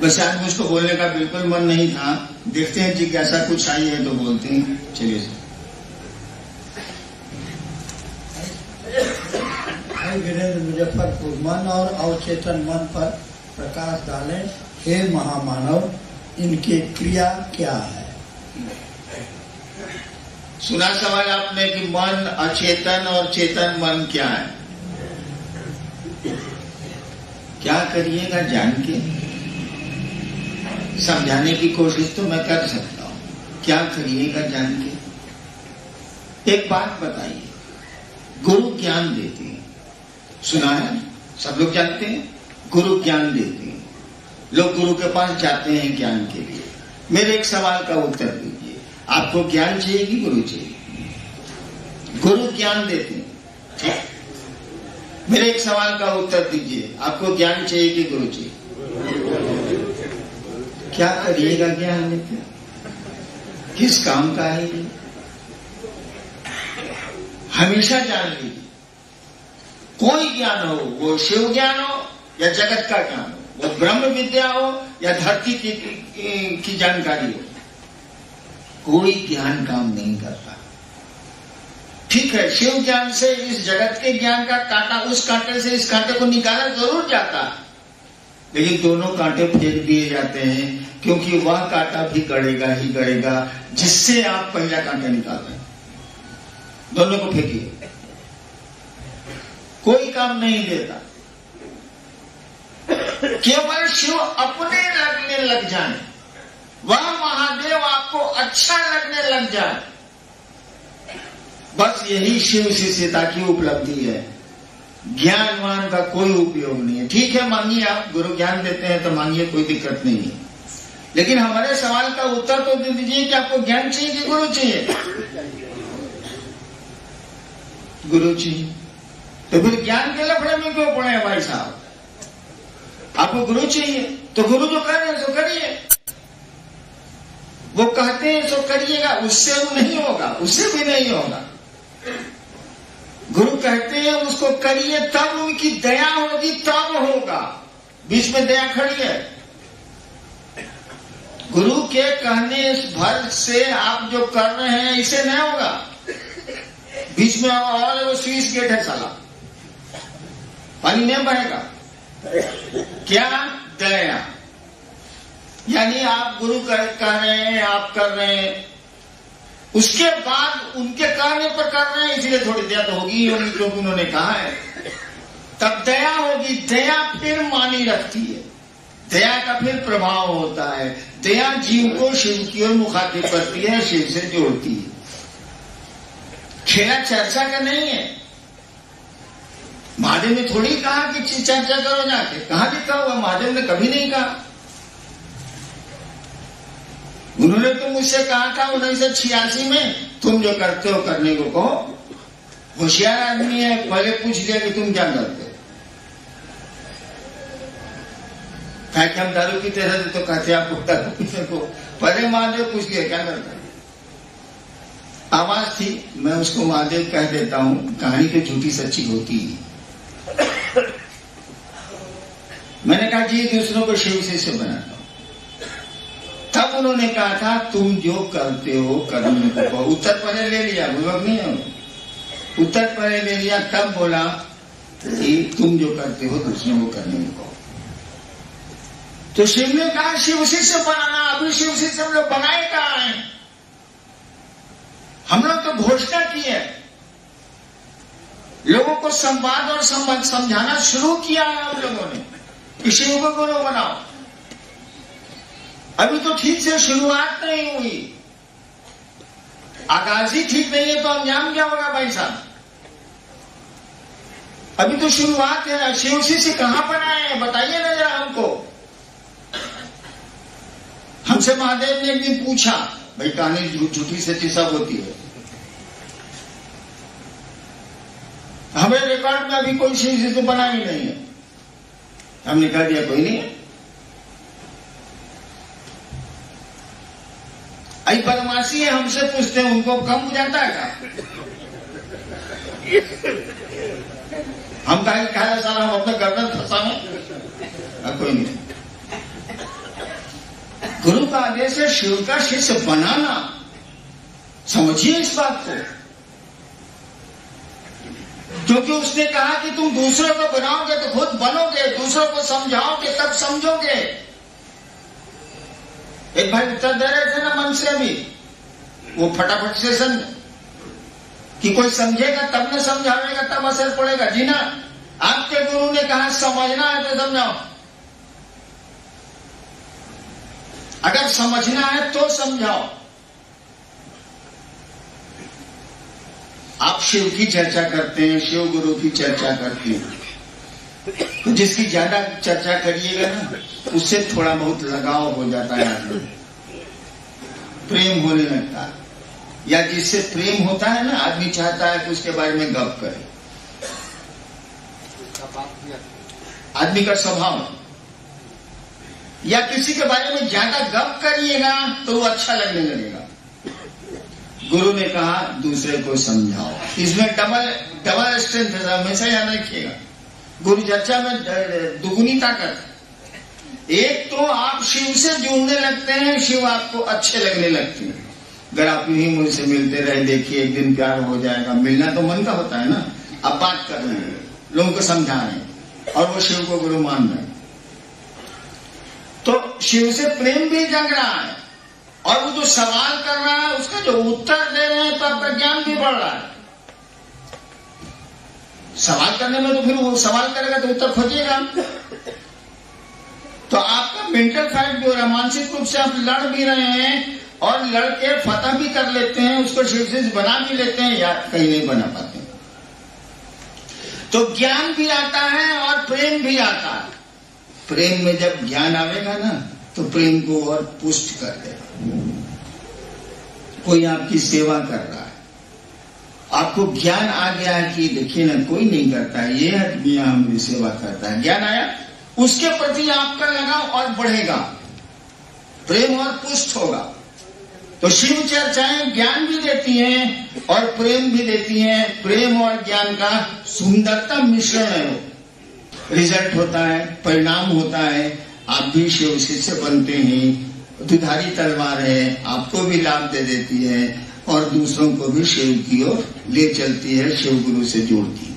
बस आज मुझको बोलने का बिल्कुल मन नहीं था, देखते हैं जिज्ञासा कुछ आई है तो बोलते हैं। चलिए सर। वीरेंद्र मुजफ्फरपुर, मन और अवचेतन मन पर प्रकाश डालें। हे महामानव, इनकी क्रिया क्या है? सुना सवाल आपने कि मन अचेतन और चेतन मन क्या है? क्या करिएगा जान के? समझाने की कोशिश तो मैं कर सकता हूं, क्या करिएगा जान के? एक बात बताइए, गुरु ज्ञान देते हैं, सुना है? सब लोग जानते हैं गुरु ज्ञान देते हैं, लोग गुरु के पास जाते हैं ज्ञान के लिए। मेरे एक सवाल का उत्तर दीजिए, आपको ज्ञान चाहिए कि गुरु चाहिए? गुरु ज्ञान देते हैं, ठीक? मेरे एक सवाल का उत्तर दीजिए, आपको ज्ञान चाहिए कि गुरु चाहिए? क्या करिएगा ज्ञान लेकर? किस काम का है ये? हमेशा जान लीजिए, कोई ज्ञान हो, वो शिव ज्ञान हो या जगत का ज्ञान हो, वो ब्रह्म विद्या हो या धरती की जानकारी हो, कोई ज्ञान काम नहीं करता। ठीक है, शिव ज्ञान से इस जगत के ज्ञान का कांटा उस कांटे से इस कांटे को निकाला जरूर जाता, लेकिन दोनों कांटे फेंक दिए जाते हैं, क्योंकि वह कांटा भी गड़ेगा ही गड़ेगा जिससे आप पहला कांटा निकाल रहे हैं। दोनों को फेंकिए, कोई काम नहीं देता। केवल शिव अपने लगने लग जाए, वह महादेव आपको अच्छा लगने लग जाए, बस यही शिव शिष्यता की उपलब्धि है। ज्ञानवान का कोई उपयोग नहीं है। ठीक है, मांगिए, आप गुरु ज्ञान देते हैं तो मांगिए, कोई दिक्कत नहीं है, लेकिन हमारे सवाल का उत्तर तो दे दीजिए कि आपको ज्ञान चाहिए कि गुरु चाहिए? गुरु चाहिए। तो फिर ज्ञान के लफड़े में क्यों पड़े हैं भाई साहब? आपको गुरु चाहिए तो गुरु जो कर रहे हैं सो करिए, वो कहते हैं सो करिएगा, उससे वो नहीं होगा, उससे भी नहीं होगा। गुरु कहते हैं उसको करिए, तब उनकी दया होगी, तब होगा। बीच में दया खड़ी है। गुरु के कहने भर से आप जो कर रहे हैं इसे नहीं होगा। बीच में और वो स्विच गेट है साला, पानी नहीं बहेगा। क्या दया? यानी आप गुरु कह रहे हैं, आप कर रहे हैं, उसके बाद उनके कहने पर कर रहे हैं, इसलिए थोड़ी दया तो होगी ही होगी, क्योंकि उन्होंने कहा है, तब दया होगी। दया फिर मानी रखती है, दया का फिर प्रभाव होता है। दया जीव को शिव की ओर मुखातिब करती है, शिव से जोड़ती है। खेला चर्चा का नहीं है। महादेव ने थोड़ी कहा कि चर्चा करो जाके, कहां लिखा हुआ? महादेव ने कभी नहीं कहा। उन्होंने तो मुझसे कहा था 1986 में, तुम जो करते हो करने को कहो। होशियार आदमी है, पहले पूछ लिया कि तुम क्या करते हो। कि हम दारू पीते रहते तो कहते आपको दारू पीने को, पहले महादेव पूछ लिया क्या करते हो। आवाज थी, मैं उसको महादेव कह देता हूं, कहानी तो झूठी सच्ची होती है। मैंने कहा जी दूसरों को शिव से बनाता हूं। तब उन्होंने कहा था तुम जो करते हो करने को कहो। उत्तर पहले ले लिया, बुजुर्ग नहीं हो, उत्तर पहले ले लिया, तब बोला कि तुम जो करते हो दूसरों को करने को कहो। तो शिव ने कहा शिव शिष्य बनाना, अभी शिव शिष्य हम लोग बनाए कहा है? हम लोग तो घोषणा की है, लोगों को संवाद और समझाना शुरू किया है हम लोगों ने कि शिव को गुरु बनाओ। अभी तो ठीक से शुरुआत नहीं हुई, आगाज ही ठीक नहीं है तो अंजाम क्या होगा भाई साहब? अभी तो शुरुआत है। शिव शिष्य कहां बनाए हैं बताइए ना जरा हमको। हमसे महादेव ने एक दिन पूछा, भाई कहानी झूठी सच्ची सब होती है, हमें रिकॉर्ड में अभी कोई शिव शिष्य बना ही नहीं है। हमने कह दिया कोई नहीं है। आई बदमाशी है, हमसे पूछते हैं, उनको कम हो जाता है क्या? हम कहा सारा हम अपने गर्दन फंसा है, कोई नहीं। गुरु का आदेश है शिव का शिष्य बनाना। समझिए इस बात को, क्योंकि उसने कहा कि तुम दूसरों को बनाओगे तो खुद बनोगे, दूसरों को समझाओगे तब समझोगे। एक भाई उत्तर दे रहे थे ना मन से अभी, वो फटाफट सेशन कि कोई समझेगा तब न समझावेगा तब असर पड़ेगा। जी ना, आपके गुरु ने कहा समझना है तो समझाओ, अगर समझना है तो समझाओ। आप शिव की चर्चा करते हैं, शिव गुरु की चर्चा करते हैं, तो जिसकी ज्यादा चर्चा करिएगा ना उससे थोड़ा बहुत लगाव हो जाता है, आदमी प्रेम होने लगता है। या जिससे प्रेम होता है ना, आदमी चाहता है कि उसके बारे में गप करे। आदमी का स्वभाव, या किसी के बारे में ज्यादा गप करिएगा तो वो अच्छा लगने लगेगा। गुरु ने कहा दूसरे को समझाओ। इसमें डबल स्ट्रेंथ है, हमेशा याद रखिएगा। गुरु चर्चा में दुगुनी ताकत। एक तो आप शिव से जुड़ने लगते हैं, शिव आपको अच्छे लगने लगते हैं। अगर आप यूं ही मुझसे मिलते रहे, देखिए एक दिन प्यार हो जाएगा। मिलना तो मन का होता है ना। अब बात कर रहे हैं, लोगों को समझा रहे हैं और वो शिव को गुरु मान रहे हैं, तो शिव से प्रेम भी जग रहा है और वो जो सवाल कर रहा है उसका जो उत्तर दे रहे हैं तो आपका ज्ञान भी बढ़ रहा है। सवाल करने में तो फिर वो सवाल करेगा तो उत्तर खोजिएगा, तो आपका मेंटल फाइट भी हो रहा है। मानसिक रूप से आप लड़ भी रहे हैं और लड़के फतह भी कर लेते हैं, उसको शिव से बना भी लेते हैं या कहीं नहीं बना पाते। तो ज्ञान भी आता है और प्रेम भी आता है। प्रेम में जब ज्ञान आवेगा ना तो प्रेम को और पुष्ट कर देगा। कोई आपकी सेवा कर रहा है, आपको ज्ञान आ गया है कि देखिए ना कोई नहीं करता है, ये आदमी हमारी सेवा करता है, ज्ञान आया, उसके प्रति आपका लगाव और बढ़ेगा, प्रेम और पुष्ट होगा। तो शिव चर्चाएं ज्ञान भी देती हैं और प्रेम भी देती हैं। प्रेम और ज्ञान का सुंदरता मिश्रण है, वो रिजल्ट होता है, परिणाम होता है। आप भी शिव शिष्य बनते हैं। दुधारी तलवार है, आपको भी लाभ दे देती है और दूसरों को भी शिव की ओर ले चलती है, शिव गुरु से जोड़ती है।